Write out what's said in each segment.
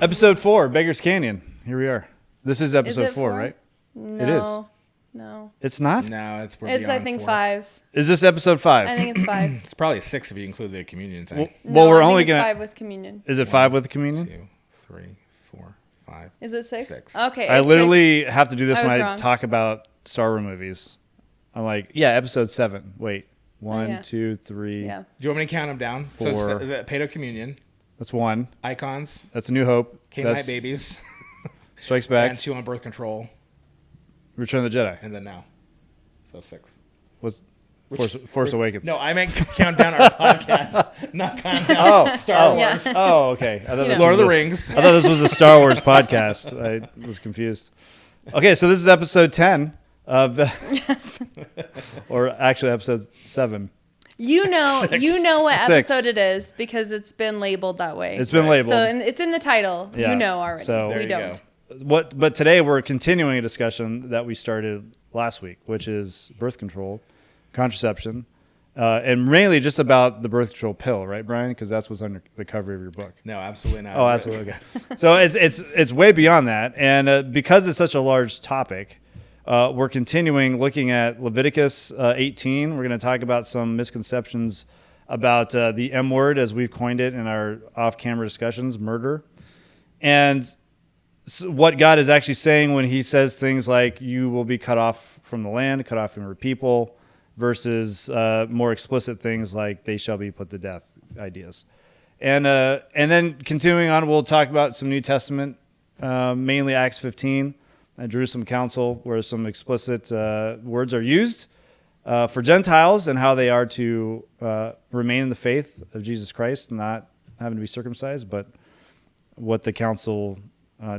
Episode 4, Beggar's Canyon. Here we are. This is episode 4, right? No. It is. No. It's not? No, it's I think 4. 5. Is this episode 5? I think it's 5. It's probably 6 if you include the communion thing. Well, No, we're I think only it's going to... 5 with communion. Is it 5 with the communion? 2, 3, 4, 5. Is it 6? 6. Okay. I it's literally have to do this I when was I wrong. talk about Star Wars movies. I'm like, yeah, episode 7. Wait. 1, yeah. 2, 3. 6. Yeah. Do you want me to count them down? 4. So it's the Paedo Communion, That's 1. Icons, That's A New Hope. Canaanite That's Babies, Strikes Back. and 2 on Birth Control, Return of the Jedi. and then now. So 6. What's Force Awakens. No, I meant count down our podcast, not count down Star Wars. Yeah. Oh, okay. I thought this Lord was of the a- Rings. I thought this was a Star Wars podcast. I was confused. Okay, so this is episode 10 of, or actually episode 7. You know what 6. episode it is because it's been labeled that way. It's been labeled. So and it's in the title. Yeah. You know already. So- There we you don't. go. But today we're continuing a discussion that we started last week, which is birth control, contraception, and mainly just about the birth control pill, right, Brian? Because that's what's on the cover of your book. No, absolutely not. Oh, absolutely. Okay. So it's way beyond that, and because it's such a large topic, we're continuing looking at Leviticus 18. We're going to talk about some misconceptions about the M word, as we've coined it in our off-camera discussions, murder, and what God is actually saying when He says things like "you will be cut off from the land, cut off from your people," versus more explicit things like "they shall be put to death" ideas. And then continuing on, we'll talk about some New Testament, mainly Acts 15 and Jerusalem Council, where some explicit words are used for Gentiles and how they are to remain in the faith of Jesus Christ, not having to be circumcised, but what the council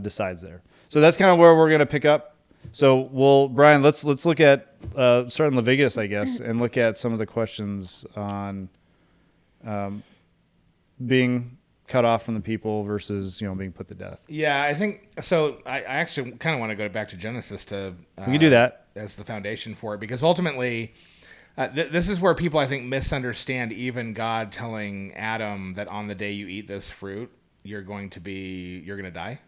decides there. So that's kind of where we're going to pick up. So, Brian, let's look at starting Leviticus, I guess, and look at some of the questions on being cut off from the people versus being put to death. Yeah, I think so. I actually kind of want to go back to Genesis to We can do that as the foundation for it, because ultimately, this is where people I think misunderstand even God telling Adam that on the day you eat this fruit, you're going to die,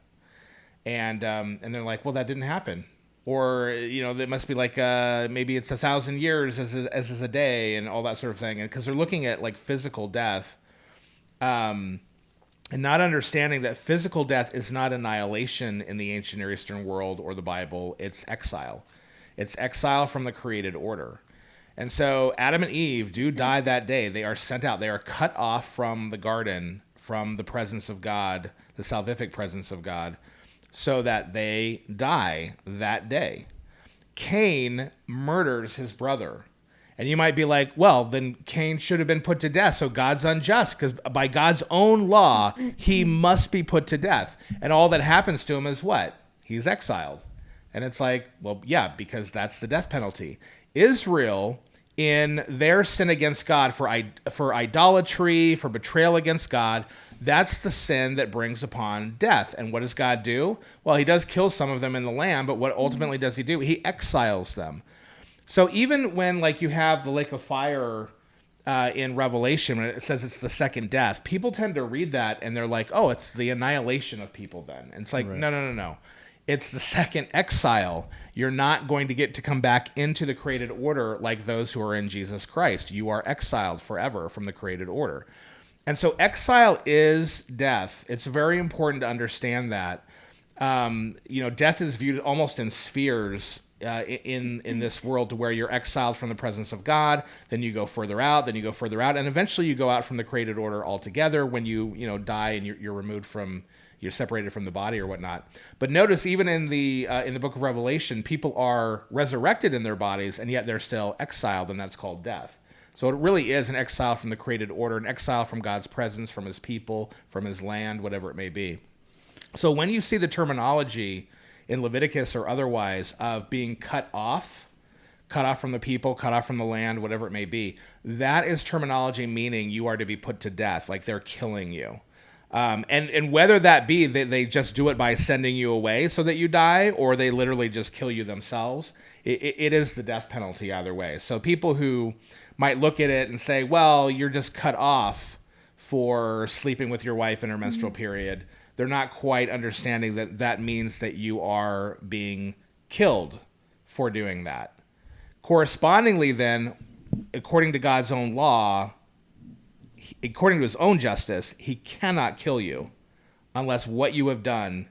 and they're like, well, that didn't happen. Or, it must be like maybe it's 1,000 years as is a day and all that sort of thing. And because they're looking at like physical death, and not understanding that physical death is not annihilation in the ancient Near Eastern world or the Bible. It's exile. It's exile from the created order. And so Adam and Eve do die that day. They are sent out. They are cut off from the garden, from the presence of God, the salvific presence of God, so that they die that day. Cain murders his brother. And you might be like, well, then Cain should have been put to death, so God's unjust, because by God's own law, he must be put to death. And all that happens to him is what? He's exiled. And it's like, well, yeah, because that's the death penalty. Israel, in their sin against God for idolatry, for betrayal against God, that's the sin that brings upon death. And what does God do? Well, he does kill some of them in the land, but what ultimately does he do? He exiles them. So even when you have the lake of fire in Revelation, when it says it's the second death, people tend to read that and they're like, oh, it's the annihilation of people then. And it's like, right. No. It's the second exile. You're not going to get to come back into the created order like those who are in Jesus Christ. You are exiled forever from the created order. And so exile is death. It's very important to understand that. Death is viewed almost in spheres in this world, to where you're exiled from the presence of God, then you go further out, and eventually you go out from the created order altogether when you die and you're separated from the body or whatnot. But notice, even in the book of Revelation, people are resurrected in their bodies, and yet they're still exiled, and that's called death. So it really is an exile from the created order, an exile from God's presence, from his people, from his land, whatever it may be. So when you see the terminology in Leviticus or otherwise of being cut off from the people, cut off from the land, whatever it may be, that is terminology meaning you are to be put to death, like they're killing you. And whether that be that they just do it by sending you away so that you die, or they literally just kill you themselves, it is the death penalty either way. So people who might look at it and say, well, you're just cut off for sleeping with your wife in her menstrual period, they're not quite understanding that that means that you are being killed for doing that. Correspondingly, then, according to God's own law, according to his own justice, he cannot kill you unless what you have done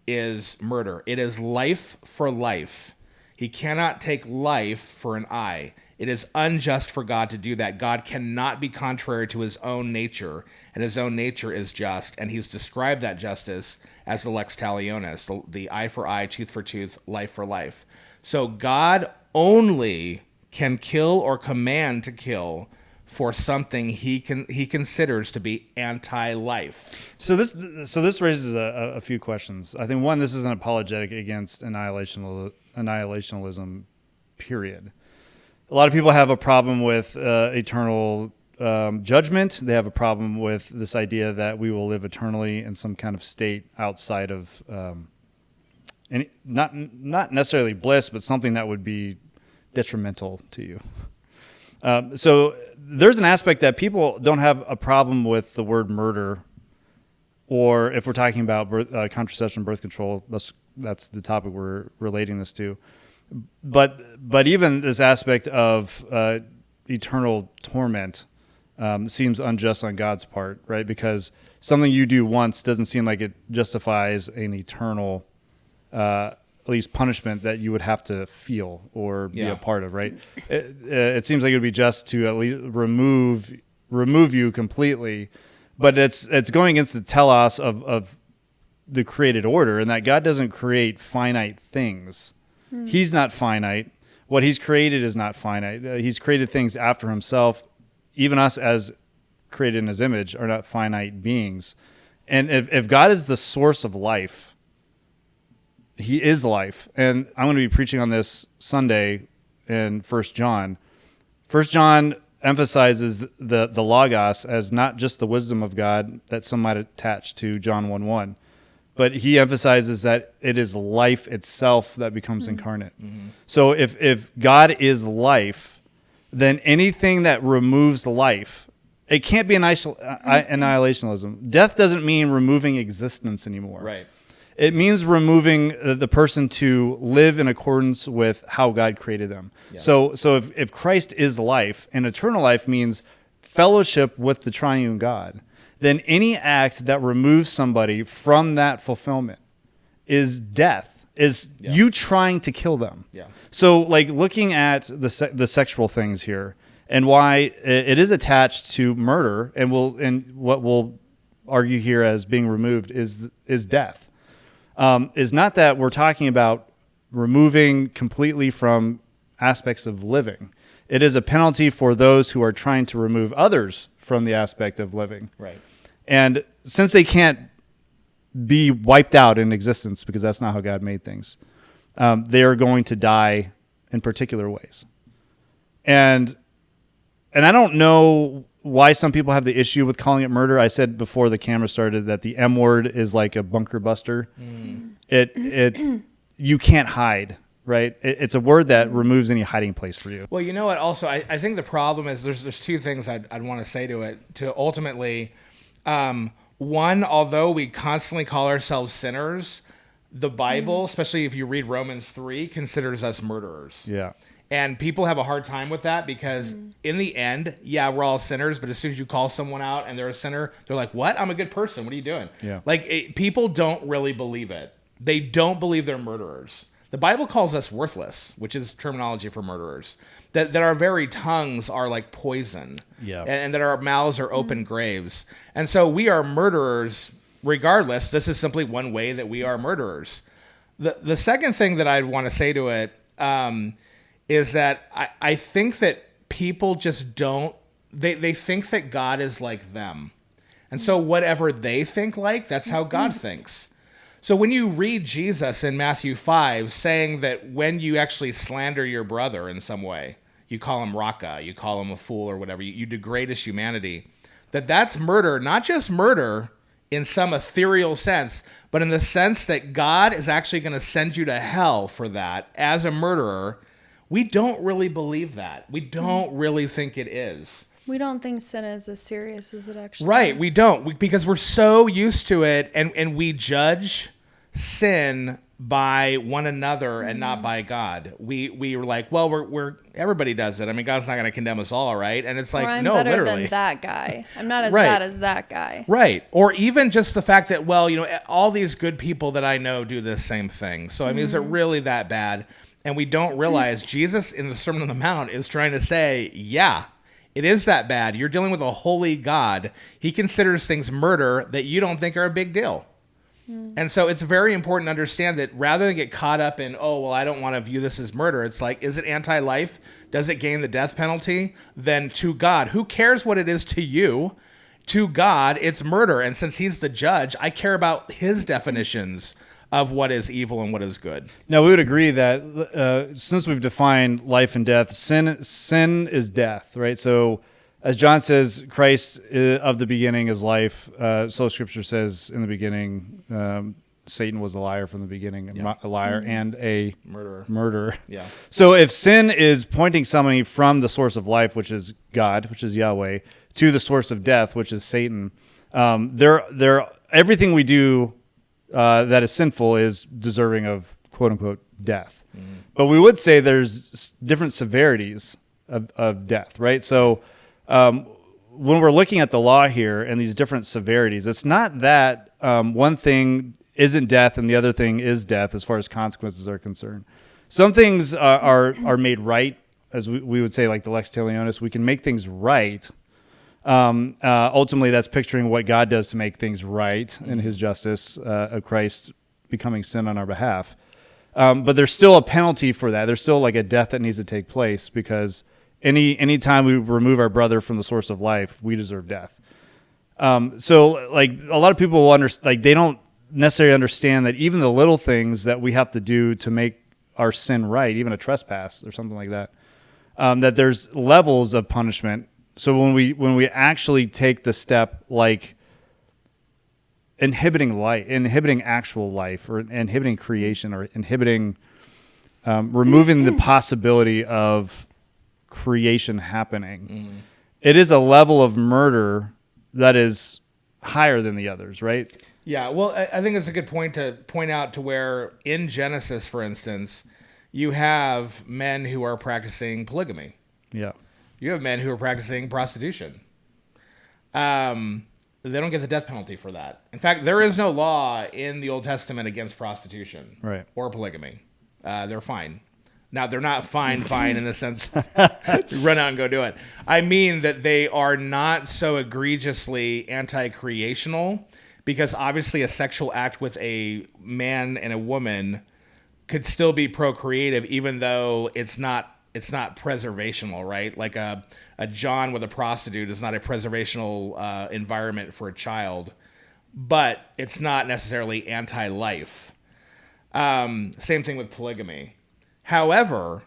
is murder. It is life for life. He cannot take life for an eye. It is unjust for God to do that. God cannot be contrary to his own nature, and his own nature is just, and he's described that justice as the lex talionis, the eye for eye, tooth for tooth, life for life. So God only can kill or command to kill for something he considers to be anti-life. So this raises a few questions. I think one, this is an apologetic against annihilationism, period. A lot of people have a problem with eternal judgment. They have a problem with this idea that we will live eternally in some kind of state outside of, and not necessarily bliss, but something that would be detrimental to you. So there's an aspect that people don't have a problem with the word murder, or if we're talking about contraception, birth control, that's the topic we're relating this to. But even this aspect of eternal torment seems unjust on God's part, right? Because something you do once doesn't seem like it justifies an eternal, at least punishment that you would have to feel or be a part of, right? It seems like it would be just to at least remove you completely, but it's going against the telos of the created order, and that God doesn't create finite things. He's not finite. What he's created is not finite. He's created things after himself. Even us as created in his image are not finite beings. And if God is the source of life, he is life. And I'm going to be preaching on this Sunday in 1 John. 1 John emphasizes the Logos as not just the wisdom of God that some might attach to John 1:1. But he emphasizes that it is life itself that becomes incarnate. Mm-hmm. So if God is life, then anything that removes life, it can't be annihilationism. Death doesn't mean removing existence anymore. Right. It means removing the person to live in accordance with how God created them. Yeah. So if Christ is life, and eternal life means fellowship with the triune God, then any act that removes somebody from that fulfillment is death, is you trying to kill them. Yeah. So like looking at the sexual things here and why it is attached to murder, and what we'll argue here as being removed is death. Is not that we're talking about removing completely from aspects of living. It is a penalty for those who are trying to remove others from the aspect of living. Right. And since they can't be wiped out in existence, because that's not how God made things, they are going to die in particular ways. And I don't know why some people have the issue with calling it murder. I said before the camera started that the M word is like a bunker buster. It you can't hide. Right, it's a word that removes any hiding place for you. Well, you know what? Also, I think the problem is there's two things I'd want to say to it. To ultimately, one, although we constantly call ourselves sinners, the Bible, especially if you read Romans 3, considers us murderers. Yeah. And people have a hard time with that because in the end, we're all sinners. But as soon as you call someone out and they're a sinner, they're like, "What? I'm a good person. What are you doing?" Yeah. Like people don't really believe it. They don't believe they're murderers. The Bible calls us worthless, which is terminology for murderers. That our very tongues are like poison, and that our mouths are open graves. And so we are murderers regardless. This is simply one way that we are murderers. The second thing that I'd want to say to it is that I think that people just don't, they think that God is like them. And so whatever they think like, that's how God thinks. So when you read Jesus in Matthew 5 saying that when you actually slander your brother in some way, you call him raka, you call him a fool or whatever, you degrade his humanity, that's murder, not just murder in some ethereal sense, but in the sense that God is actually going to send you to hell for that as a murderer. We don't really believe that. We don't really think it is. We don't think sin is as serious as it actually Right, is. we don't, because we're so used to it, and we judge sin by one another and not by God. We were like, well, we're everybody does it. I mean, God's not going to condemn us all, right? And it's like, Or I'm no, better literally. than that guy. I'm not as Right. bad as that guy. Right. Or even just the fact that, well, all these good people that I know do this same thing. So, I mean, is it really that bad? And we don't realize Jesus in the Sermon on the Mount is trying to say, yeah, it is that bad. You're dealing with a holy God. He considers things murder that you don't think are a big deal. And so it's very important to understand that rather than get caught up in, oh, well, I don't want to view this as murder. It's like, is it anti-life? Does it gain the death penalty? Then to God, who cares what it is to you? To God, it's murder. And since he's the judge, I care about his definitions of what is evil and what is good. Now, we would agree that since we've defined life and death, sin is death, right? So as John says, Christ of the beginning is life. So Scripture says in the beginning, Satan was a liar from the beginning, a liar and a murderer. Yeah. So if sin is pointing somebody from the source of life, which is God, which is Yahweh, to the source of death, which is Satan, everything we do that is sinful is deserving of quote unquote death. But we would say there's different severities of death, right? So when we're looking at the law here and these different severities, it's not that one thing isn't death and the other thing is death as far as consequences are concerned. Some things are made right, as we would say, like the lex talionis. We can make things right. Ultimately, that's picturing what God does to make things right in his justice of Christ becoming sin on our behalf. But there's still a penalty for that. There's still like a death that needs to take place because any time we remove our brother from the source of life, we deserve death. So like a lot of people will they don't necessarily understand that even the little things that we have to do to make our sin right, even a trespass or something like that, that there's levels of punishment. So when we actually take the step like inhibiting actual life, or inhibiting creation, or inhibiting removing the possibility of creation happening, it is a level of murder that is higher than the others, right? Yeah, well, I think it's a good point to point out to where in Genesis, for instance, you have men who are practicing polygamy. Yeah. You have men who are practicing prostitution. They don't get the death penalty for that. In fact, there is no law in the Old Testament against prostitution, Right, or polygamy. They're fine. Now, they're not fine in the sense run out and go do it. I mean that they are not so egregiously anti-creational, because obviously a sexual act with a man and a woman could still be procreative, even though it's not preservational, right? Like a John with a prostitute is not a preservational environment for a child, but it's not necessarily anti-life. Same thing with polygamy. However,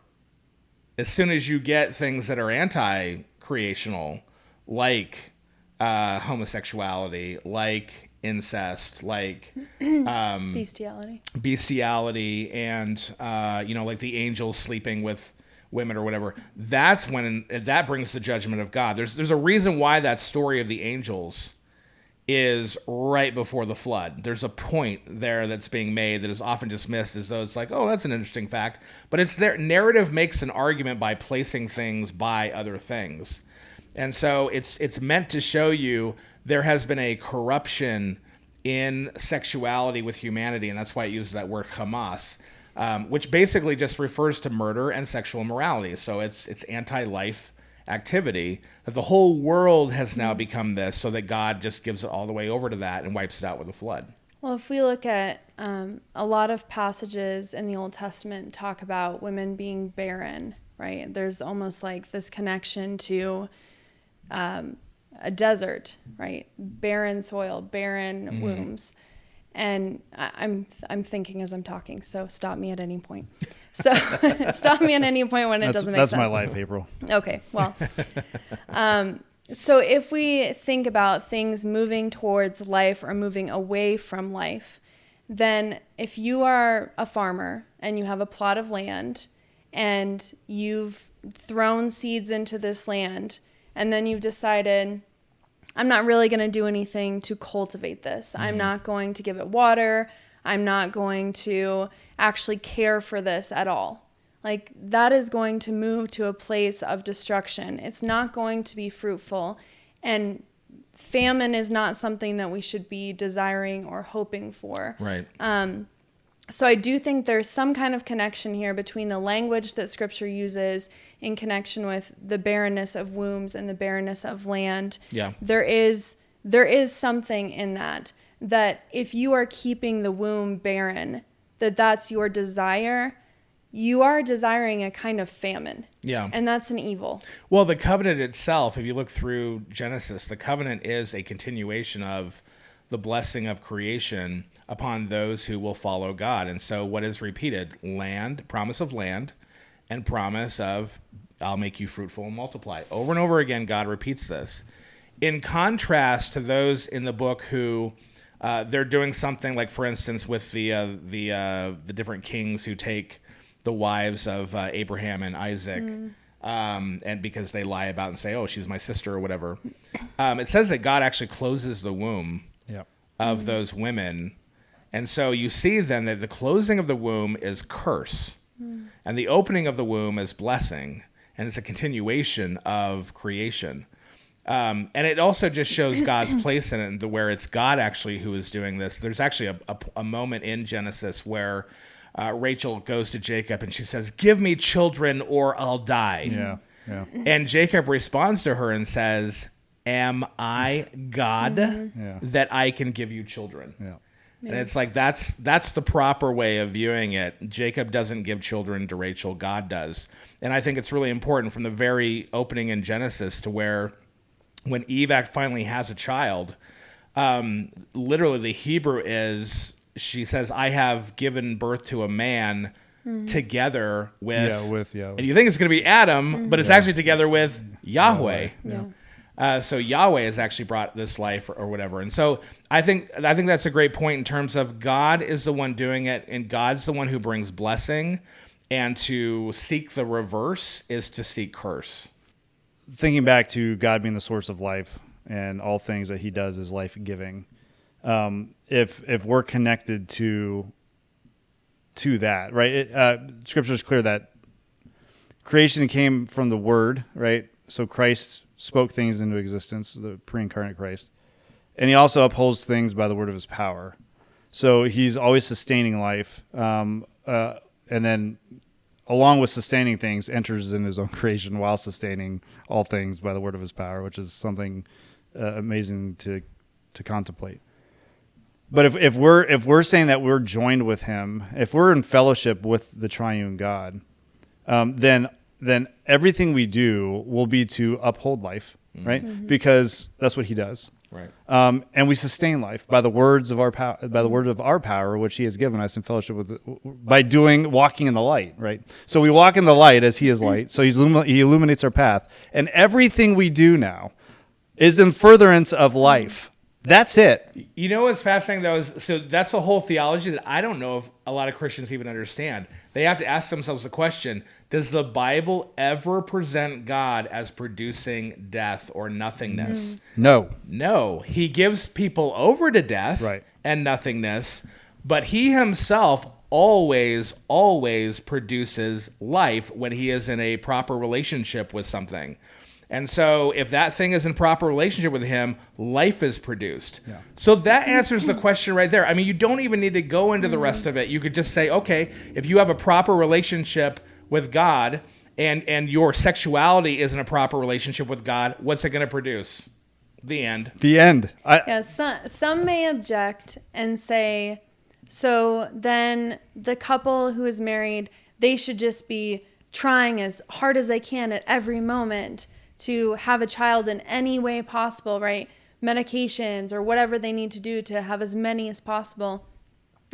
as soon as you get things that are anti-creational, like homosexuality, like incest, like bestiality, and like the angels sleeping with women or whatever, that's when that brings the judgment of God. There's a reason why that story of the angels is right before the flood. There's a point there that's being made that is often dismissed as though it's like, oh, that's an interesting fact. But it's their narrative makes an argument by placing things by other things. And so it's meant to show you there has been a corruption in sexuality with humanity, and that's why it uses that word Hamas, which basically just refers to murder and sexual immorality. So it's anti-life activity, that the whole world has now become this, so that God just gives it all the way over to that and wipes it out with a flood. Well, if we look at a lot of passages in the Old Testament talk about women being barren, right? There's almost like this connection to a desert, right? Barren soil, barren wombs. And I'm thinking as I'm talking, so stop me at any point. So stop me at any point when it doesn't make sense. That's my life, April. Okay, well. So if we think about things moving towards life or moving away from life, then if you are a farmer and you have a plot of land and you've thrown seeds into this land And then you've decided, I'm not really going to do anything to cultivate this. I'm not going to give it water. I'm not going to actually care for this at all. Like, that is going to move to a place of destruction. It's not going to be fruitful. And famine is not something that we should be desiring or hoping for. Right. So I do think there's some kind of connection here between the language that Scripture uses in connection with the barrenness of wombs and the barrenness of land. Yeah. There is something in that if you are keeping the womb barren, that's your desire, you are desiring a kind of famine. Yeah. And that's an evil. Well, the covenant itself, if you look through Genesis, the covenant is a continuation of the blessing of creation upon those who will follow God. And so what is repeated? Land, promise of land, and promise of I'll make you fruitful and multiply. Over and over again, God repeats this. In contrast to those in the book who they're doing something like, for instance, with the different kings who take the wives of Abraham and Isaac, and because they lie about and say, oh, she's my sister or whatever. It says that God actually closes the womb of those women. And so you see then that the closing of the womb is curse, and the opening of the womb is blessing, and it's a continuation of creation. And it also just shows God's place in it, and where it's God actually who is doing this. There's actually a moment in Genesis where Rachel goes to Jacob and she says, give me children or I'll die. Yeah. And Jacob responds to her and says, am I God that I can give you children? Yeah. And it's like, that's the proper way of viewing it. Jacob doesn't give children to Rachel, God does. And I think it's really important from the very opening in Genesis to where when Eve finally has a child, literally the Hebrew is, she says, I have given birth to a man together with Yahweh. And you think it's going to be Adam, but it's actually together with Yahweh. So Yahweh has actually brought this life or whatever. And so I think that's a great point in terms of God is the one doing it, and God's the one who brings blessing, and to seek the reverse is to seek curse. Thinking back to God being the source of life and all things that he does is life-giving. If we're connected to that, right? Scripture is clear that creation came from the Word, right? So Christ spoke things into existence, the pre-incarnate Christ. And he also upholds things by the word of his power. So he's always sustaining life. And then along with sustaining things, enters in his own creation while sustaining all things by the word of his power, which is something amazing to contemplate. But if we're saying that we're joined with him, if we're in fellowship with the triune God, then everything we do will be to uphold life, right? Mm-hmm. Because that's what he does. Right. And we sustain life by the words of our power, which he has given us in fellowship with, by walking in the light, right? So we walk in the light as he is light. So he illuminates our path, and everything we do now is in furtherance of life. That's it. You know what's fascinating though is, so that's a whole theology that I don't know if a lot of Christians even understand. They have to ask themselves the question, does the Bible ever present God as producing death or nothingness? No. He gives people over to death and nothingness, but he himself always produces life when he is in a proper relationship with something. And so if that thing is in proper relationship with him, life is produced. Yeah. So that answers the question right there. I mean, you don't even need to go into the rest of it. You could just say, okay, if you have a proper relationship with God and your sexuality is in a proper relationship with God, what's it going to produce? The end. The end. Some may object and say, so then the couple who is married, they should just be trying as hard as they can at every moment to have a child in any way possible, right? Medications or whatever they need to do to have as many as possible.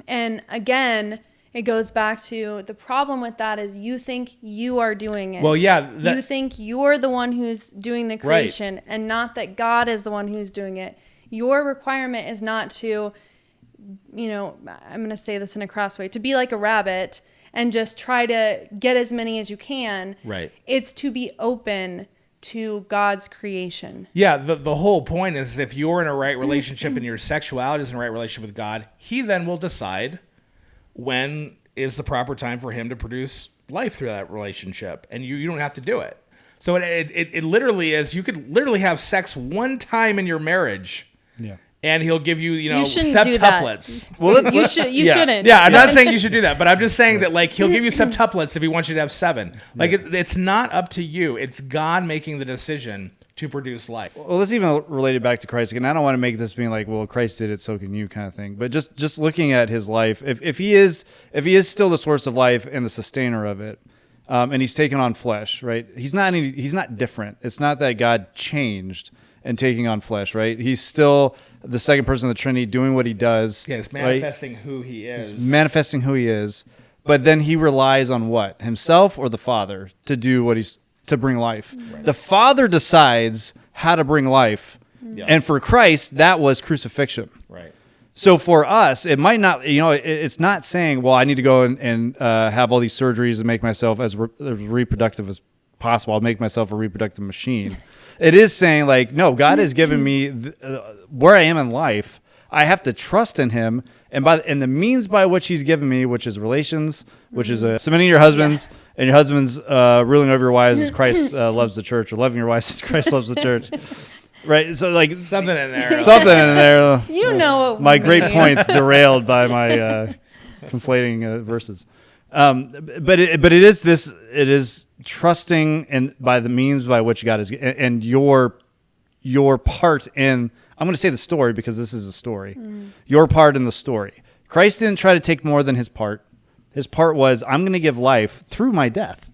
And again, it goes back to the problem with that is you think you are doing it. Well, yeah. You think you're the one who's doing the creation and not that God is the one who's doing it. Your requirement is not to, I'm going to say this in a crass way, to be like a rabbit and just try to get as many as you can. Right. It's to be open to God's creation. Yeah, the whole point is if you're in a right relationship and your sexuality is in a right relationship with God, he then will decide when is the proper time for him to produce life through that relationship. And you don't have to do it. So it literally is, you could literally have sex one time in your marriage. Yeah. And he'll give you, shouldn't do that. septuplets. Well, you shouldn't. Yeah, I'm not saying you should do that, but I'm just saying that like he'll give you septuplets if he wants you to have 7. Like it's not up to you. It's God making the decision to produce life. Well, let's even relate it back to Christ again. I don't want to make this being like, well, Christ did it, so can you, kind of thing. But just looking at his life, if he is still the source of life and the sustainer of it, and he's taken on flesh, right? He's not different. It's not that God changed and taking on flesh, right? He's still the second person of the Trinity doing what he does. Yeah, it's manifesting who he is. He's manifesting who he is. But then he relies on what? Himself or the Father to do to bring life. Right. The Father decides how to bring life. Yeah. And for Christ, that was crucifixion. Right. So for us, it might not, it's not saying, well, I need to go and have all these surgeries and make myself as reproductive as possible. I'll make myself a reproductive machine. It is saying like, no, God has given me where I am in life. I have to trust in him. And the means by which he's given me, which is relations, which is submitting to your husbands, and your husbands ruling over your wives as Christ loves the church, or loving your wives as Christ loves the church. Right. So like something in there. You know what my great points derailed by my conflating verses. But it is trusting and by the means by which God is, and your part in, I'm going to say the story because this is a story. Your part in the story. Christ didn't try to take more than his part. His part was, I'm going to give life through my death,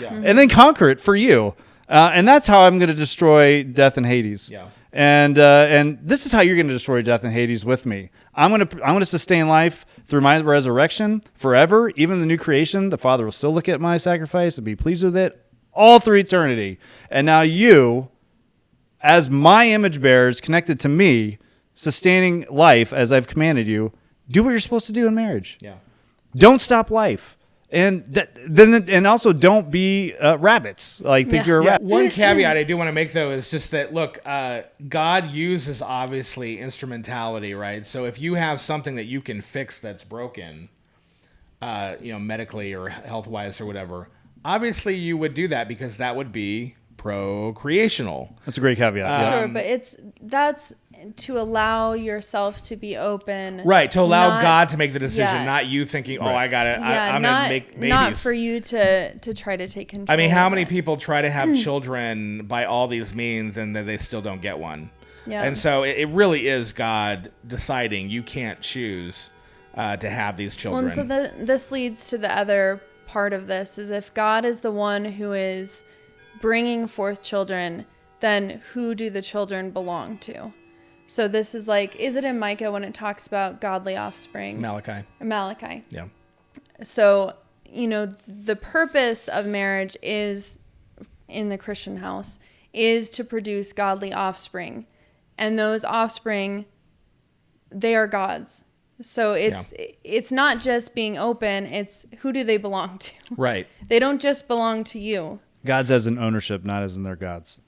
and then conquer it for you. And that's how I'm going to destroy death and Hades. Yeah. And this is how you're going to destroy death and Hades with me. I'm going to sustain life through my resurrection forever. Even the new creation, the Father will still look at my sacrifice and be pleased with it all through eternity. And now you, as my image bearers connected to me, sustaining life as I've commanded you, do what you're supposed to do in marriage. Yeah. Don't stop life. And also don't be rabbits. Like think you're a rabbit. One caveat I do want to make though is just that look, God uses obviously instrumentality, right? So if you have something that you can fix that's broken, medically or health wise or whatever, obviously you would do that because that would be procreational. That's a great caveat. Sure, but that's to allow yourself to be open. Right, to allow God to make the decision, not you thinking, I got it. I'm going to make babies. Not for you to try to take control. I mean, how many people try to have children by all these means and then they still don't get one? Yeah. And so it really is God deciding. You can't choose to have these children. Well, and so this leads to the other part of this, is if God is the one who is bringing forth children, then who do the children belong to? So this is like, is it in Micah when it talks about godly offspring? Malachi. Yeah. So, the purpose of marriage is, in the Christian house, is to produce godly offspring. And those offspring, they are God's. So it's not just being open, it's who do they belong to? Right. They don't just belong to you. God's as an ownership, not as in their gods.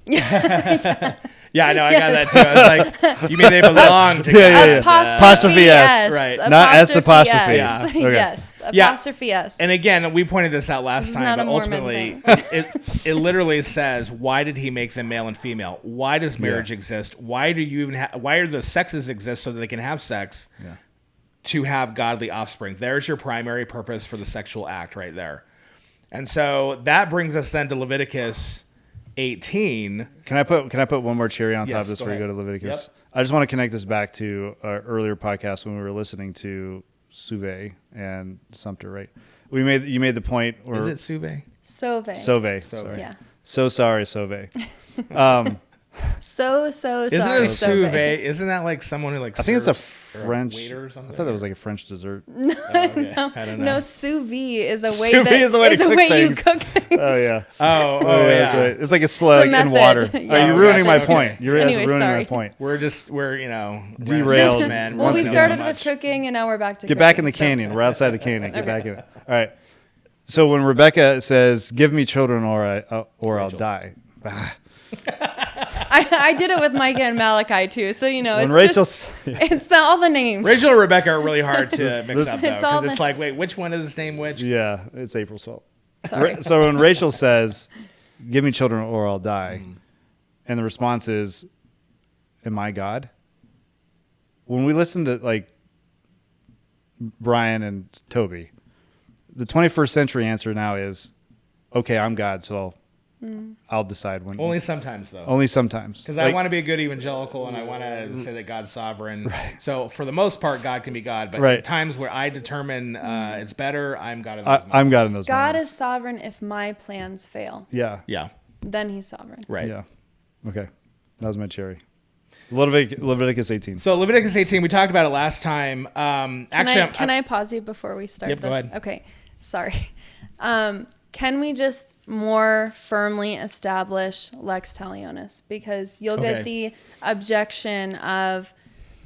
Yeah, I know. I got that too. I was like, you mean they belong to God? Apostrophe S. Right. Not S apostrophe. Yeah. Okay. Yes. Apostrophe S. And again, we pointed this out last time, but ultimately, it literally says, why did he make them male and female? Why does marriage exist? Why do you even why do the sexes exist so that they can have sex? Yeah. To have godly offspring. There's your primary purpose for the sexual act right there. And so that brings us then to Leviticus 18. Can I put one more cherry on top of this before we go to Leviticus? Yep. I just want to connect this back to our earlier podcast when we were listening to Suve and Sumter, right? You made the point. Is it Suve? Sove. Sorry. Yeah. So sorry, Sove. So sorry. Isn't it Suve? Isn't that like someone who like? I think it's a French. Waiter or something? I thought that was like a French dessert. No, okay. I don't know. No, sous vide is a way. Sous vide is the way to cook things. You cook things. Oh yeah. Oh yeah. That's right. It's like a slug in water. Yeah, you're ruining my point. You're ruining my point. We're derailed, man. Well, we started with cooking and now we're back to. Get back in the canyon. We're outside the canyon. Get back in it. All right. So when Rebecca says, "Give me children, or I'll die," I did it with Micah and Malachi too. So, you know, When it's Rachel's, it's all the names. Rachel and Rebecca are really hard to mix up, though, It's all because it's like, wait, which one is his name which? yeah, it's April's fault. Sorry. So when Rachel says, "Give me children or I'll die," and the response is, "Am I God?" When we listen to like Brian and Toby, the 21st century answer now is, "Okay, I'm God, so I'll decide when." Only sometimes, though. Only sometimes. Because I want to be a good evangelical, and I want to say that God's sovereign. Right. So for the most part, God can be God. But Right. at times where I determine it's better, I'm God in those moments. I'm God in those God moments. is sovereign if my plans fail. Yeah. Yeah. Then he's sovereign. Right. Yeah. Okay. That was my cherry. Leviticus 18. So Leviticus 18, we talked about it last time. Can I pause you before we start Yep, this? go ahead. Okay. Sorry. Can we just more firmly establish lex talionis? Because you'll Okay. get the objection of,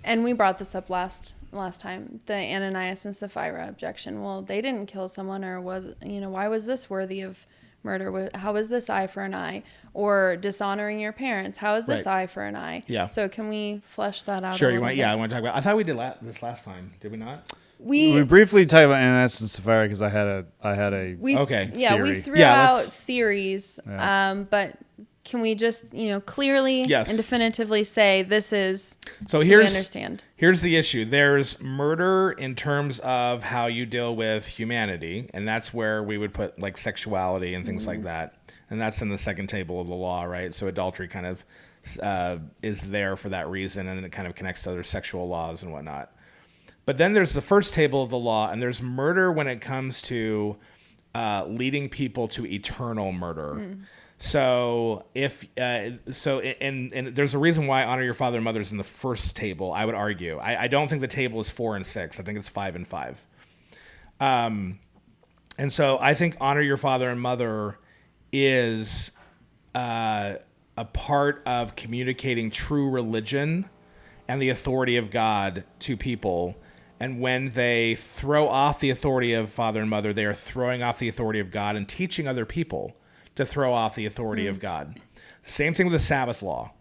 and we brought this up last time, the Ananias and Sapphira objection. Well, they didn't kill someone, or why was this worthy of murder? How is this eye for an eye? Or dishonoring your parents? How is this Right. eye for an eye? Yeah. So can we flesh that out? Sure. a You little want? bit? Yeah, I want to talk about. I thought we did this last time. Did we not? We briefly talked about Ananias and Sapphira because I had a We Okay. Yeah, theory. we threw Yeah, out let's- theories, Yeah. but can we just clearly Yes. and definitively say this is So we here's understand? Here's the issue. There's murder in terms of how you deal with humanity, and that's where we would put like sexuality and things like that. And that's in the second table of the law, right? So adultery kind of is there for that reason, and then it kind of connects to other sexual laws and whatnot. But then there's the first table of the law, and there's murder when it comes to leading people to eternal murder. So and there's a reason why honor your father and mother is in the first table. I would argue. I don't think the table is 4 and 6. I think it's 5 and 5. And so I think honor your father and mother is a part of communicating true religion and the authority of God to people. And when they throw off the authority of father and mother, they are throwing off the authority of God and teaching other people to throw off the authority of God. Same thing with the Sabbath law.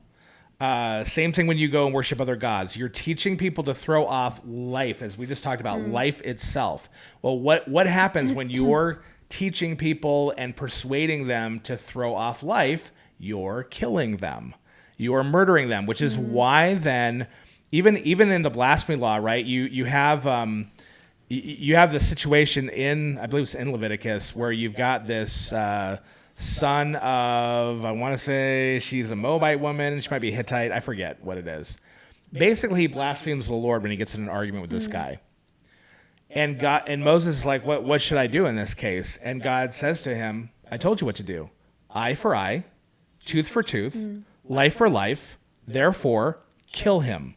Same thing when you go and worship other gods. You're teaching people to throw off life, as we just talked about, life itself. Well, what happens when you're teaching people and persuading them to throw off life? You're killing them. You're murdering them, which is why then, even in the blasphemy law, right? You have the situation in, I believe it's in Leviticus, where you've got this son of, I want to say she's a Moabite woman. She might be Hittite. I forget what it is. Basically, he blasphemes the Lord when he gets in an argument with this guy. And Moses is like, what should I do in this case? And God says to him, I told you what to do. Eye for eye, tooth for tooth, life for life. Therefore, kill him.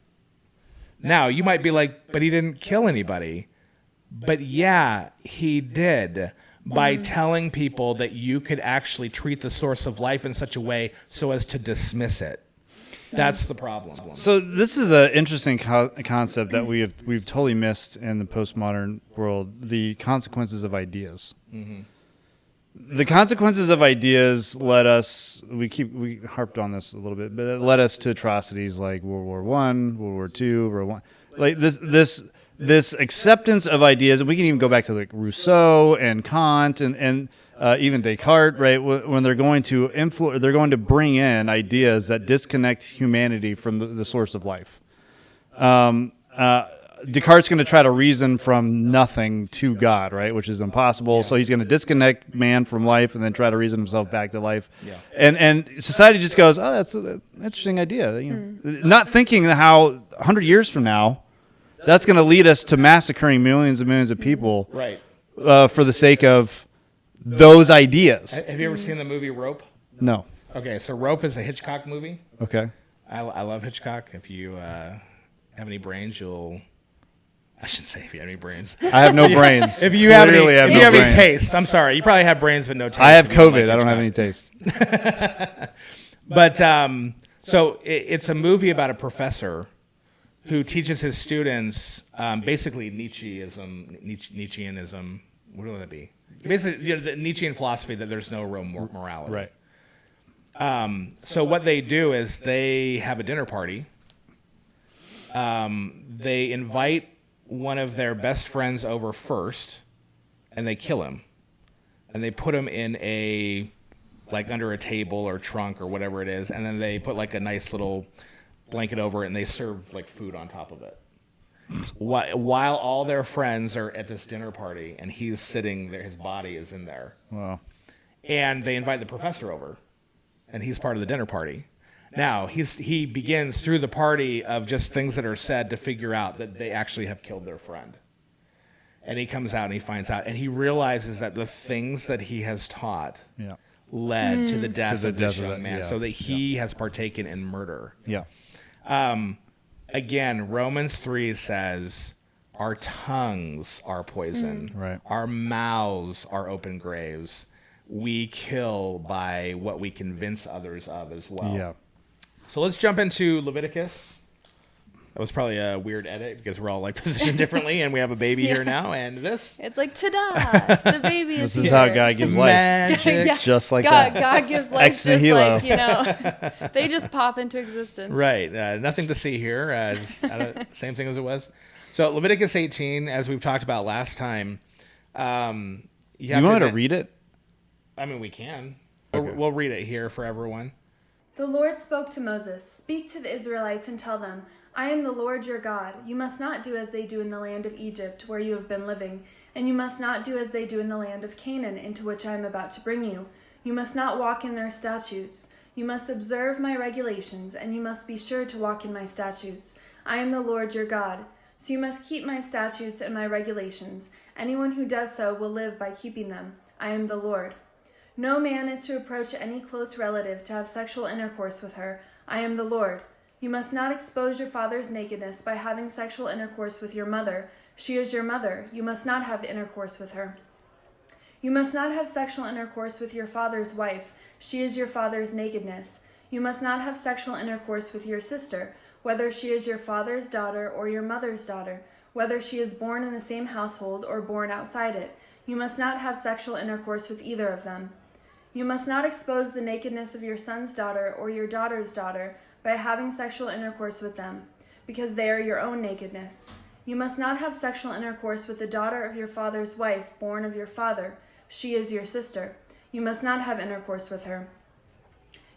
Now, you might be like, but he didn't kill anybody. But yeah, he did. By telling people that you could actually treat the source of life in such a way so as to dismiss it. That's the problem. So this is an interesting concept that we've totally missed in the postmodern world: the consequences of ideas. The consequences of ideas led us. We harped on this a little bit, but it led us to atrocities like World War I, World War II, World War I. Like this acceptance of ideas, and we can even go back to like Rousseau and Kant and even Descartes, right? When they're going to they're going to bring in ideas that disconnect humanity from the source of life. Descartes' going to try to reason from nothing to God, right? Which is impossible. So he's going to disconnect man from life and then try to reason himself back to life. Yeah. And society just goes, oh, that's an interesting idea. Not thinking how 100 years from now, that's going to lead us to massacring millions and millions of people, Right. For the sake of those ideas. Have you ever seen the movie Rope? No. Okay, so Rope is a Hitchcock movie. Okay. I love Hitchcock. If you have any brains, I shouldn't say if you have any brains. I have no brains. If you have Clearly any, no brains. taste, I'm sorry. You probably have brains but no taste. I have if you don't COVID. like I don't have Hitchcock. any taste. But so it's a movie about a professor who teaches his students basically Nietzscheanism. What would that be? Basically, the Nietzschean philosophy that there's no real morality. Right. So what they do is they have a dinner party. They invite one of their best friends over first, and they kill him. And they put him in under a table or trunk or whatever it is, and then they put like a nice little blanket over it, and they serve like food on top of it. While all their friends are at this dinner party, and he's sitting there, his body is in there. Wow. And they invite the professor over, and he's part of the dinner party. Now, he begins through the party of just things that are said to figure out that they actually have killed their friend. And he comes out and he finds out, and he realizes that the things that he has taught led to the death of this young man, so that he has partaken in murder. Yeah. Again, Romans 3 says, our tongues are poison. Right. Our mouths are open graves. We kill by what we convince others of as well. Yeah. So let's jump into Leviticus. That was probably a weird edit because we're all like positioned differently, and we have a baby here now. And this, it's like ta-da! The baby is This is here. how God gives life. Magic. Yeah. Just like God, that. God gives life Ex just nihilo. like, they just pop into existence. Right. Nothing to see here. Same thing as it was. So Leviticus 18, as we've talked about last time. You want me to read it? I mean, we can. Okay. We'll read it here for everyone. The Lord spoke to Moses, "Speak to the Israelites and tell them, I am the Lord your God. You must not do as they do in the land of Egypt, where you have been living, and you must not do as they do in the land of Canaan, into which I am about to bring you. You must not walk in their statutes. You must observe my regulations, and you must be sure to walk in my statutes. I am the Lord your God. So you must keep my statutes and my regulations. Anyone who does so will live by keeping them. I am the Lord. No man is to approach any close relative to have sexual intercourse with her. I am the Lord. You must not expose your father's nakedness by having sexual intercourse with your mother. She is your mother. You must not have intercourse with her. You must not have sexual intercourse with your father's wife. She is your father's nakedness. You must not have sexual intercourse with your sister, whether she is your father's daughter or your mother's daughter, whether she is born in the same household or born outside it. You must not have sexual intercourse with either of them. You must not expose the nakedness of your son's daughter or your daughter's daughter by having sexual intercourse with them, because they are your own nakedness. You must not have sexual intercourse with the daughter of your father's wife, born of your father. She is your sister. You must not have intercourse with her.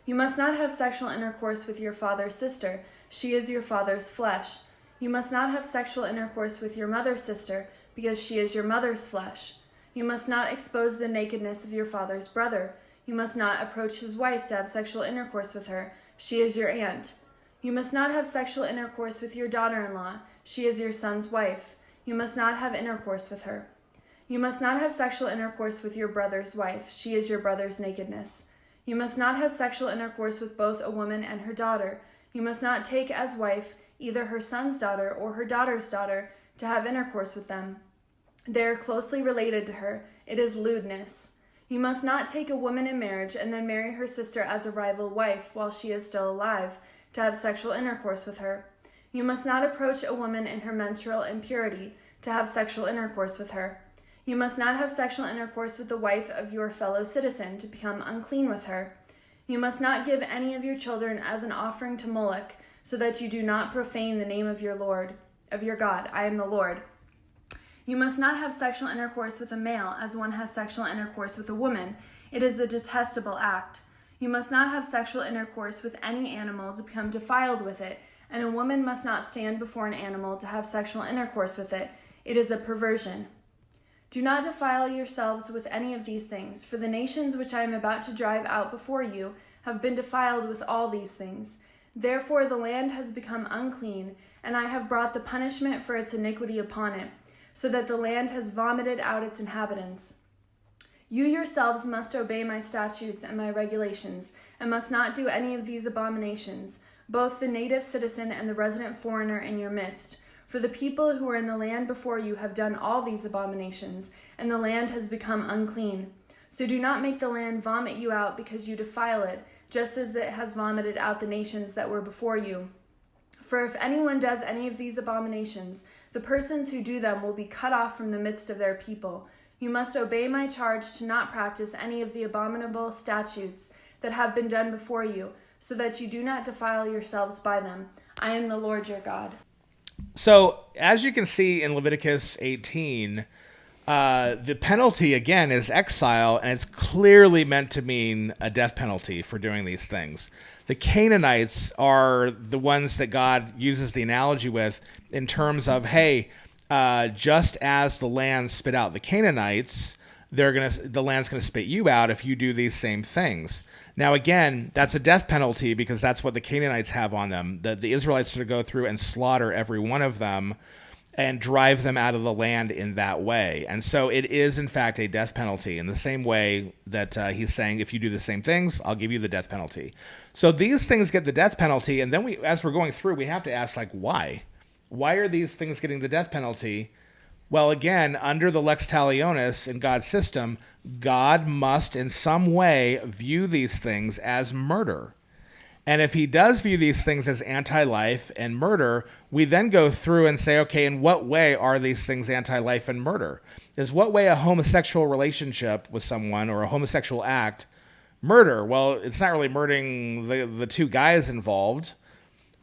You must not have sexual intercourse with your father's sister. She is your father's flesh. You must not have sexual intercourse with your mother's sister, because she is your mother's flesh. You must not expose the nakedness of your father's brother. You must not approach his wife to have sexual intercourse with her. She is your aunt. You must not have sexual intercourse with your daughter-in-law. She is your son's wife. You must not have intercourse with her. You must not have sexual intercourse with your brother's wife. She is your brother's nakedness. You must not have sexual intercourse with both a woman and her daughter. You must not take as wife either her son's daughter or her daughter's daughter to have intercourse with them. They are closely related to her. It is lewdness. You must not take a woman in marriage and then marry her sister as a rival wife while she is still alive, to have sexual intercourse with her. You must not approach a woman in her menstrual impurity to have sexual intercourse with her. You must not have sexual intercourse with the wife of your fellow citizen to become unclean with her. You must not give any of your children as an offering to Moloch, so that you do not profane the name of your Lord, of your God. I am the Lord. You must not have sexual intercourse with a male as one has sexual intercourse with a woman. It is a detestable act. You must not have sexual intercourse with any animal to become defiled with it, and a woman must not stand before an animal to have sexual intercourse with it. It is a perversion. Do not defile yourselves with any of these things, for the nations which I am about to drive out before you have been defiled with all these things. Therefore the land has become unclean, and I have brought the punishment for its iniquity upon it, so that the land has vomited out its inhabitants. You yourselves must obey my statutes and my regulations, and must not do any of these abominations, both the native citizen and the resident foreigner in your midst. For the people who are in the land before you have done all these abominations, and the land has become unclean. So do not make the land vomit you out because you defile it, just as it has vomited out the nations that were before you. For if anyone does any of these abominations, the persons who do them will be cut off from the midst of their people. You must obey my charge to not practice any of the abominable statutes that have been done before you, so that you do not defile yourselves by them. I am the Lord your God. So, as you can see in Leviticus 18, the penalty, again, is exile, and it's clearly meant to mean a death penalty for doing these things. The Canaanites are the ones that God uses the analogy with in terms of, hey, just as the land spit out the Canaanites, the land's going to spit you out if you do these same things. Now, again, that's a death penalty because that's what the Canaanites have on them. The Israelites are to go through and slaughter every one of them and drive them out of the land in that way. And so it is, in fact, a death penalty in the same way that he's saying, if you do the same things, I'll give you the death penalty. So these things get the death penalty, and then as we're going through, we have to ask, like, why? Why are these things getting the death penalty? Well, again, under the lex talionis in God's system, God must in some way view these things as murder. And if he does view these things as anti-life and murder, we then go through and say, okay, in what way are these things anti-life and murder? Is what way a homosexual relationship with someone or a homosexual act murder? Well, it's not really murdering the two guys involved,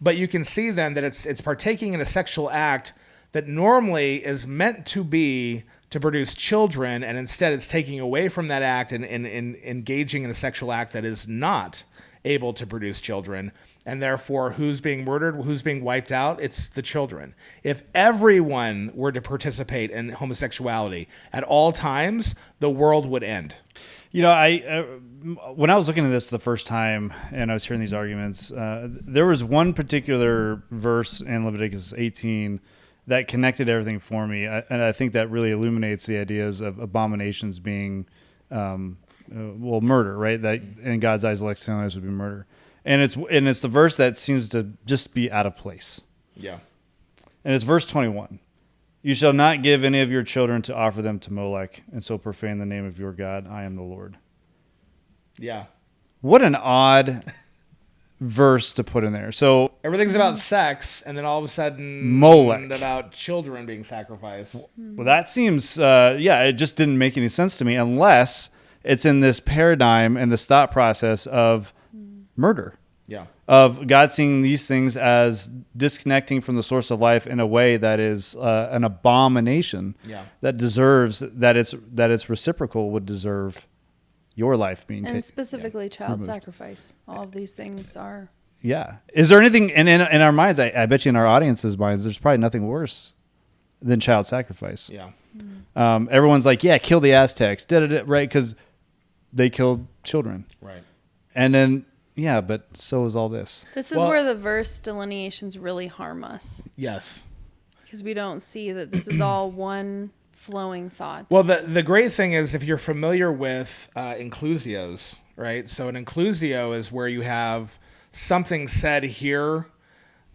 but you can see then that it's partaking in a sexual act that normally is meant to be to produce children, and instead it's taking away from that act and engaging in a sexual act that is not able to produce children. And therefore, who's being murdered, who's being wiped out? It's the children. If everyone were to participate in homosexuality at all times, the world would end. You know, I when I was looking at this the first time and I was hearing these arguments, there was one particular verse in Leviticus 18 that connected everything for me, and I think that really illuminates the ideas of abominations being, murder, right? That in God's eyes, lex talionis would be murder, and it's the verse that seems to just be out of place. Yeah, and it's verse 21. You shall not give any of your children to offer them to Molech, and so profane the name of your God. I am the Lord. Yeah. What an odd verse to put in there. So everything's about sex, and then all of a sudden, Molech, about children being sacrificed. Well, that seems, it just didn't make any sense to me unless it's in this paradigm and this thought process of murder. Yeah. Of God seeing these things as disconnecting from the source of life in a way that is an abomination. Yeah. That deserves that its reciprocal would deserve your life being taken. And specifically child sacrifice. All of these things are. Yeah. Is there anything in our minds? I bet you in our audience's minds, there's probably nothing worse than child sacrifice. Yeah. Everyone's like, yeah, kill the Aztecs, right? Because they killed children. Right. And then. Yeah, but so is all this. This is where the verse delineations really harm us. Yes. Because we don't see that this is all one flowing thought. Well, the great thing is if you're familiar with inclusios, right? So an inclusio is where you have something said here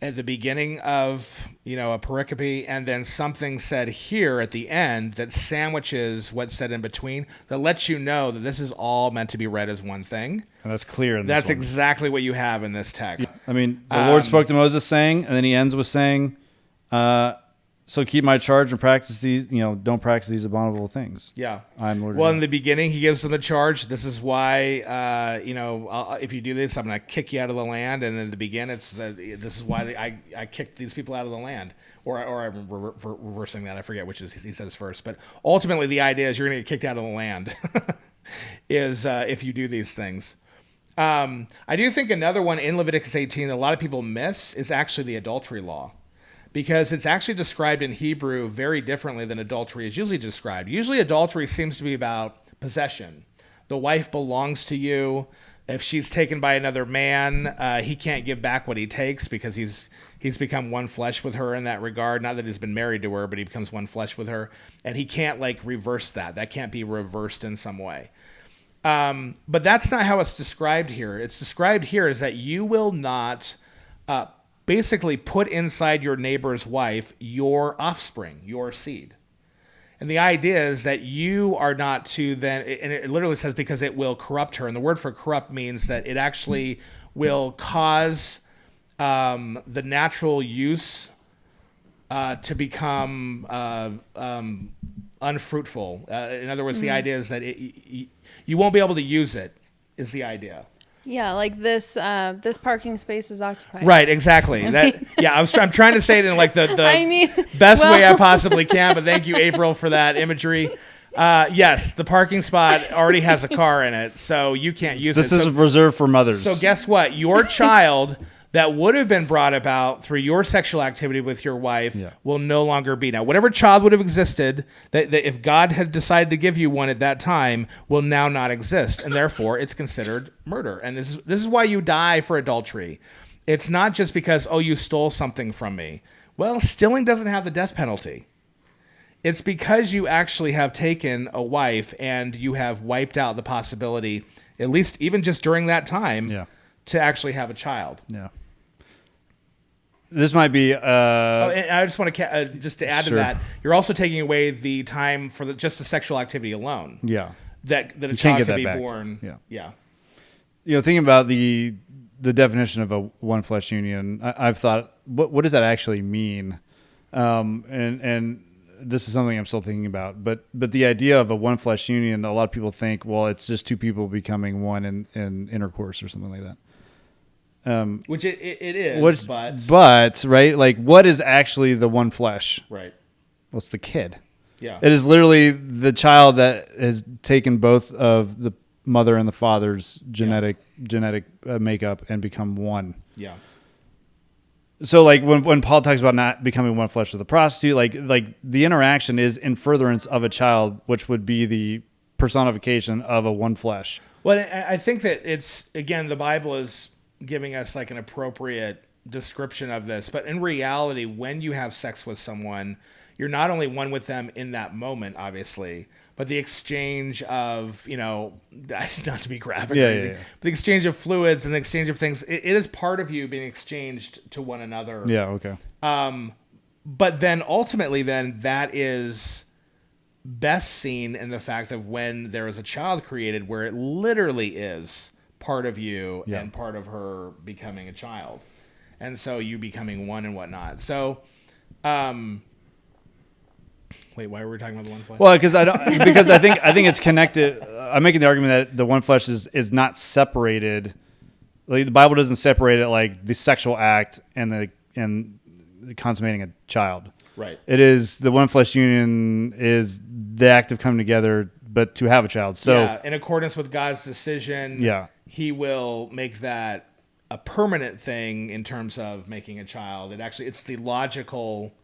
at the beginning of, a pericope, and then something said here at the end that sandwiches what's said in between, that lets you know that this is all meant to be read as one thing. And that's clear in this That's one. exactly what you have in this text. I mean, the Lord spoke to Moses saying, and then he ends with saying, so keep my charge and practice these, don't practice these abominable things. Yeah. I'm Lord. Well, in the beginning, he gives them the charge. This is why, if you do this, I'm going to kick you out of the land. And in the beginning, it's this is why I kicked these people out of the land. Or I'm reversing that. I forget which he says first. But ultimately, the idea is you're going to get kicked out of the land is if you do these things. I do think another one in Leviticus 18 that a lot of people miss is actually the adultery law. Because it's actually described in Hebrew very differently than adultery is usually described. Usually adultery seems to be about possession. The wife belongs to you. If she's taken by another man, he can't give back what he takes because he's become one flesh with her in that regard. Not that he's been married to her, but he becomes one flesh with her. And he can't reverse that. That can't be reversed in some way. But that's not how it's described here. It's described here as that you will not basically put inside your neighbor's wife your offspring, your seed. And the idea is that you are not to then, and it literally says because it will corrupt her. And the word for corrupt means that it actually will cause the natural use to become unfruitful. In other words, the idea is that you won't be able to use it, is the idea. Yeah, like this parking space is occupied. Right, exactly. I'm trying to say it in like the I mean, best way I possibly can, but thank you, April, for that imagery. Yes, the parking spot already has a car in it, so you can't use This it. is reserved for mothers. So guess what? Your child that would have been brought about through your sexual activity with your wife will no longer be. Now, whatever child would have existed, that if God had decided to give you one at that time, will now not exist, and therefore it's considered murder. And this is why you die for adultery. It's not just because, oh, you stole something from me. Well, stealing doesn't have the death penalty. It's because you actually have taken a wife and you have wiped out the possibility, at least even just during that time, to actually have a child. Yeah. This might be. And I just want to just to add to that, you're also taking away the time for just the sexual activity alone. Yeah. That a child could be born. Yeah. Thinking about the definition of a one flesh union, I've thought, what does that actually mean? And this is something I'm still thinking about. But the idea of a one flesh union, a lot of people think, well, it's just two people becoming one in intercourse or something like that. Which it is, but right, like what is actually the one flesh? Right. Well, it's the kid. Yeah. It is literally the child that has taken both of the mother and the father's genetic makeup and become one. Yeah. So like when Paul talks about not becoming one flesh with a prostitute, like the interaction is in furtherance of a child, which would be the personification of a one flesh. Well, I think that it's, again, the Bible is giving us like an appropriate description of this, but in reality, when you have sex with someone, you're not only one with them in that moment, obviously, but the exchange of, not to be graphic, but the exchange of fluids and the exchange of things, it is part of you being exchanged to one another. Yeah. Okay. But then ultimately that is best seen in the fact of when there is a child created where it literally is part of you and part of her becoming a child. And so you becoming one and whatnot. So, wait, why were we talking about the one flesh? Well, because I think it's connected. I'm making the argument that the one flesh is not separated. Like the Bible doesn't separate it like the sexual act and the consummating a child. Right. It is the one flesh union is the act of coming together, but to have a child. So in accordance with God's decision, He will make that a permanent thing in terms of making a child. It's the logical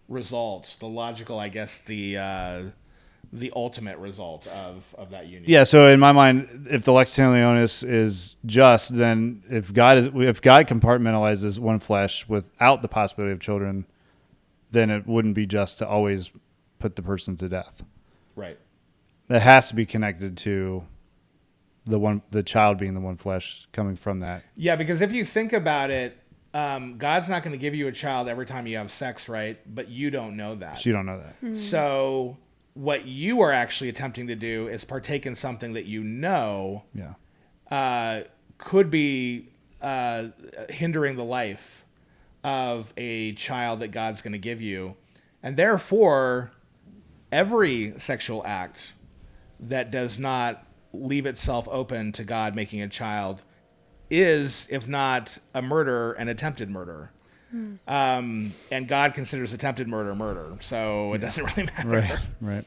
result, I guess, the ultimate result of that union. Yeah. So in my mind, if the lex talionis is just, then if God compartmentalizes one flesh without the possibility of children, then it wouldn't be just to always put the person to death. Right. That has to be connected to the child being the one flesh coming from that. Yeah, because if you think about it, God's not going to give you a child every time you have sex, right? But you don't know that. So you don't know that. Mm-hmm. So what you are actually attempting to do is partake in something that you know could be hindering the life of a child that God's going to give you. And therefore, every sexual act that does not leave itself open to God making a child is, if not a murder, an attempted murder. And God considers attempted murder. So it doesn't really matter. Right.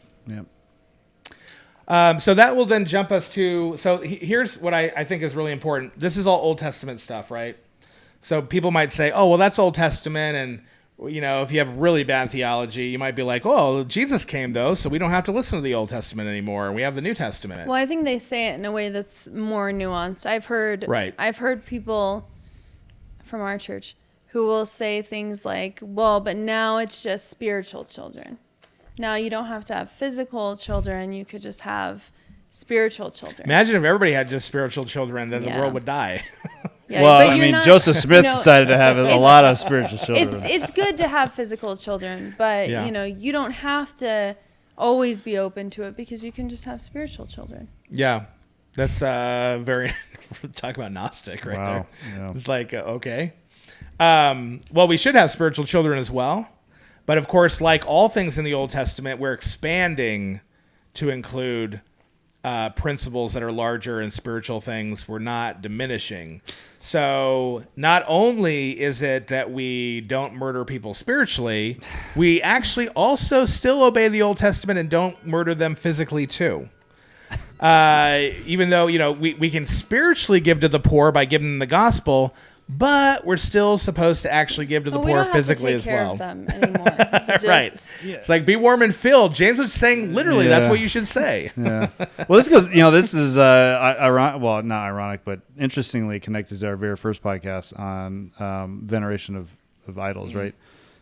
Yeah. So that will then jump us to, here's what I think is really important. This is all Old Testament stuff, right? So people might say, oh, well, that's Old Testament. And, if you have really bad theology, you might be like, oh, Jesus came, though, so we don't have to listen to the Old Testament anymore. We have the New Testament. Well, I think they say it in a way that's more nuanced. I've heard people from our church who will say things like, well, but now it's just spiritual children. Now you don't have to have physical children. You could just have spiritual children. Imagine if everybody had just spiritual children, then the world would die. Yeah, well, Joseph Smith decided to have a lot of spiritual children. It's good to have physical children, but you don't have to always be open to it because you can just have spiritual children. Yeah, that's very talk about Gnostic right there. Yeah. It's like okay, well, we should have spiritual children as well, but of course, like all things in the Old Testament, we're expanding to include principles that are larger and spiritual things were not diminishing. So not only is it that we don't murder people spiritually, we actually also still obey the Old Testament and don't murder them physically too. Even though, we can spiritually give to the poor by giving them the gospel, but we're still supposed to actually give to the poor physically as well. We don't have to take care of them anymore. Right. Yeah. It's like, be warm and filled. James was saying literally that's what you should say. Yeah. Well, this goes, this is ironic, well, not ironic, but interestingly connected to our very first podcast on veneration of idols, right?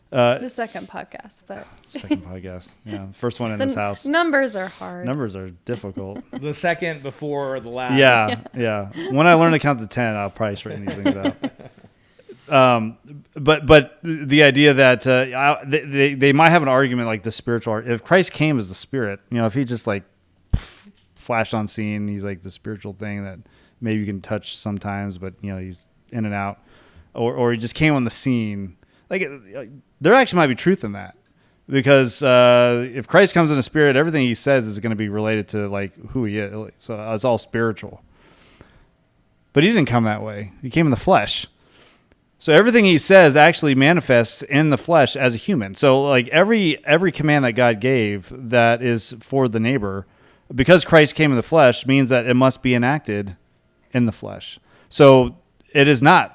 The second podcast, but second podcast. Yeah. First one in this house. Numbers are hard. Numbers are difficult. The second before the last. Yeah. When I learn to count to 10, I'll probably straighten these things out. But the idea that they might have an argument like the spiritual. If Christ came as the Spirit, if he just like flashed on scene, he's like the spiritual thing that maybe you can touch sometimes, but he's in and out, or he just came on the scene. Like there actually might be truth in that, because if Christ comes in a spirit, everything he says is going to be related to like who he is. So it's all spiritual. But he didn't come that way. He came in the flesh. So everything he says actually manifests in the flesh as a human. So like every command that God gave that is for the neighbor, because Christ came in the flesh, means that it must be enacted in the flesh. So it is not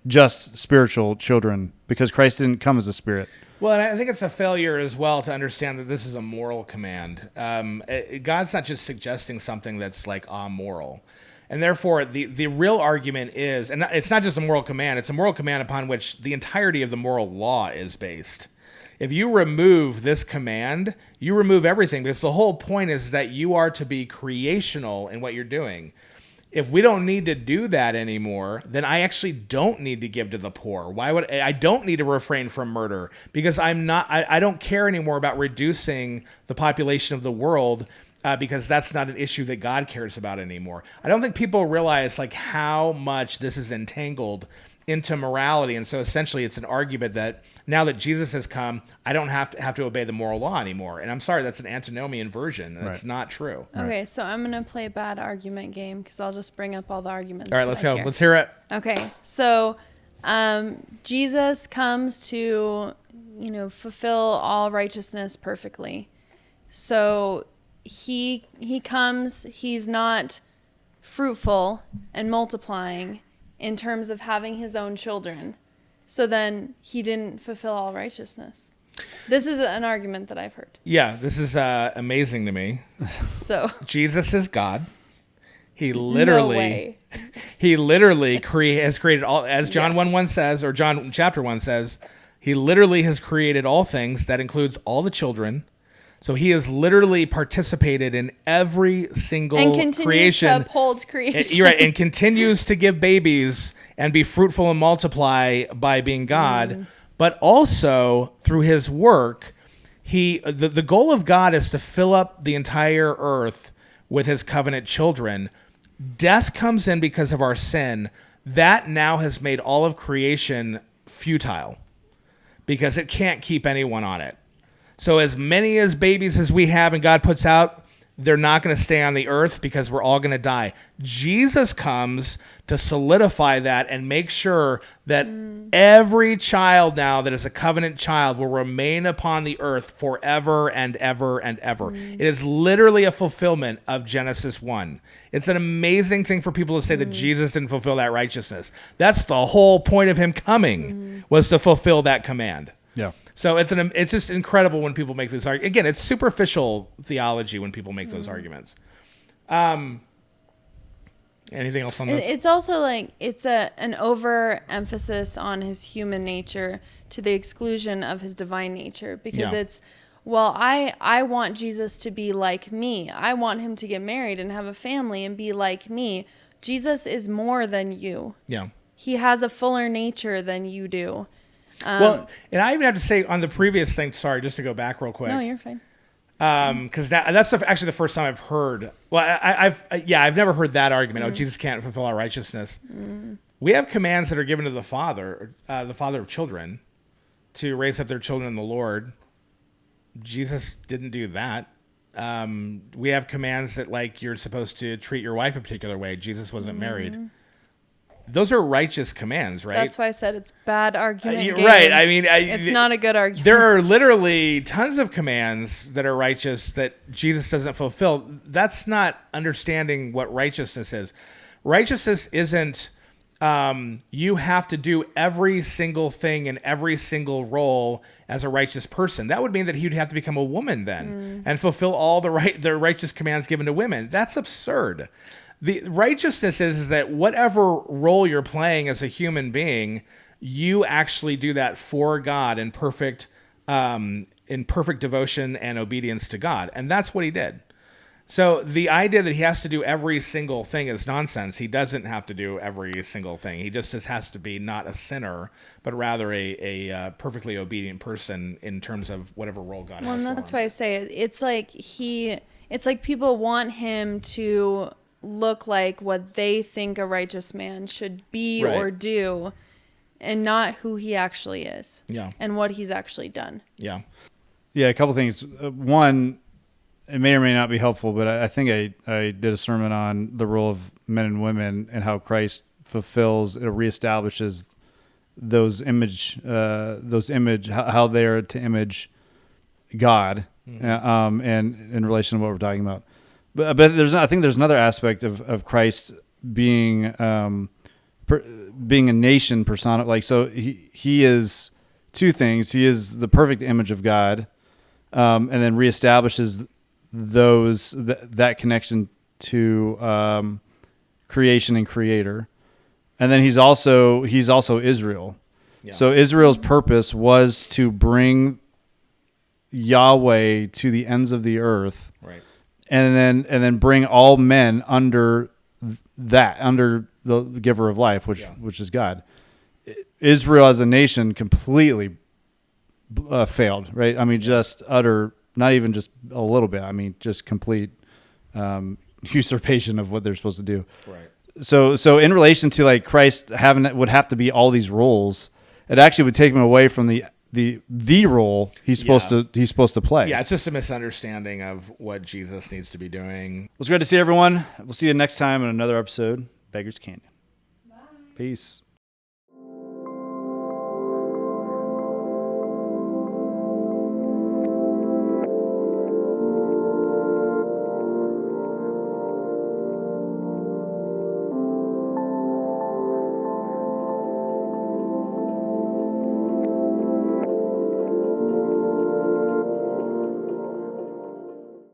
just spiritual children, because Christ didn't come as a spirit. Well, and I think it's a failure as well to understand that this is a moral command. God's not just suggesting something that's like amoral. And therefore, the real argument is, and it's not just a moral command, it's a moral command upon which the entirety of the moral law is based. If you remove this command, you remove everything, because the whole point is that you are to be creational in what you're doing. If we don't need to do that anymore, then I actually don't need to give to the poor. I don't need to refrain from murder, because I don't care anymore about reducing the population of the world, because that's not an issue that God cares about anymore. I don't think people realize like how much this is entangled into morality. And so essentially it's an argument that now that Jesus has come, I don't have to obey the moral law anymore. And I'm sorry, that's an antinomian version. That's not true. Okay, so I'm going to play a bad argument game, because I'll just bring up all the arguments. All right, let's go. Let's hear it. Okay, so Jesus comes to, fulfill all righteousness perfectly. So he comes, he's not fruitful and multiplying in terms of having his own children. So then he didn't fulfill all righteousness. This is an argument that I've heard. Yeah, this is amazing to me. So Jesus is God. He literally, no way. He literally has created all, as John 1:1 says, or John chapter 1 says, he literally has created all things. That includes all the children. So he has literally participated in every single creation. And continues to uphold creation. You're right, and continues to give babies and be fruitful and multiply by being God. But also through his work, the goal of God is to fill up the entire earth with his covenant children. Death comes in because of our sin. That now has made all of creation futile, because it can't keep anyone on it. So as many as babies as we have and God puts out, they're not going to stay on the earth, because we're all going to die. Jesus comes to solidify that and make sure that every child now that is a covenant child will remain upon the earth forever and ever and ever. It is literally a fulfillment of Genesis 1. It's an amazing thing for people to say that Jesus didn't fulfill that righteousness. That's the whole point of him coming, was to fulfill that command. Yeah. So it's just incredible when people make this argument. Again, it's superficial theology when people make those arguments. Anything else on this? It's also like it's an overemphasis on his human nature to the exclusion of his divine nature, because it's, well, I want Jesus to be like me. I want him to get married and have a family and be like me. Jesus is more than you. Yeah. He has a fuller nature than you do. Well, and I even have to say on the previous thing, sorry, just to go back real quick. No, you're fine. Because that's actually the first time I've heard. Well, I've never heard that argument. Oh, Jesus can't fulfill our righteousness. We have commands that are given to the father of children, to raise up their children in the Lord. Jesus didn't do that. We have commands that, like, you're supposed to treat your wife a particular way. Jesus wasn't married. Those are righteous commands, right? That's why I said it's bad argument. Right. I mean, it's not a good argument. There are literally tons of commands that are righteous that Jesus doesn't fulfill. That's not understanding what righteousness is. Righteousness isn't you have to do every single thing in every single role as a righteous person. That would mean that he would have to become a woman then and fulfill all the righteous commands given to women. That's absurd. The righteousness is that whatever role you're playing as a human being, you actually do that for God in perfect devotion and obedience to God. And that's what he did. So the idea that he has to do every single thing is nonsense. He doesn't have to do every single thing. He just has to be not a sinner, but rather a perfectly obedient person in terms of whatever role God has for him. Well, that's why I say it's like people want him to look like what they think a righteous man should be or do, and not who he actually is. Yeah. And what he's actually done. Yeah. Yeah, a couple things. One, it may or may not be helpful, but I think I did a sermon on the role of men and women and how Christ fulfills, it reestablishes those image, how they are to image God, and in relation to what we're talking about. But I think there's another aspect of Christ being being a nation persona. Like, so he is two things. He is the perfect image of God, and then reestablishes that connection to creation and creator. And then he's also Israel. Yeah. So Israel's purpose was to bring Yahweh to the ends of the earth. Right. And then bring all men under the giver of life, which is God. Israel as a nation completely failed, right? I mean, just utter, not even just a little bit. I mean, just complete usurpation of what they're supposed to do. Right. So in relation to like Christ would have to be all these roles, it actually would take him away from the role he's supposed to play. Yeah, it's just a misunderstanding of what Jesus needs to be doing. It was great to see everyone. We'll see you next time in another episode, Beggars Canyon. Bye. Peace.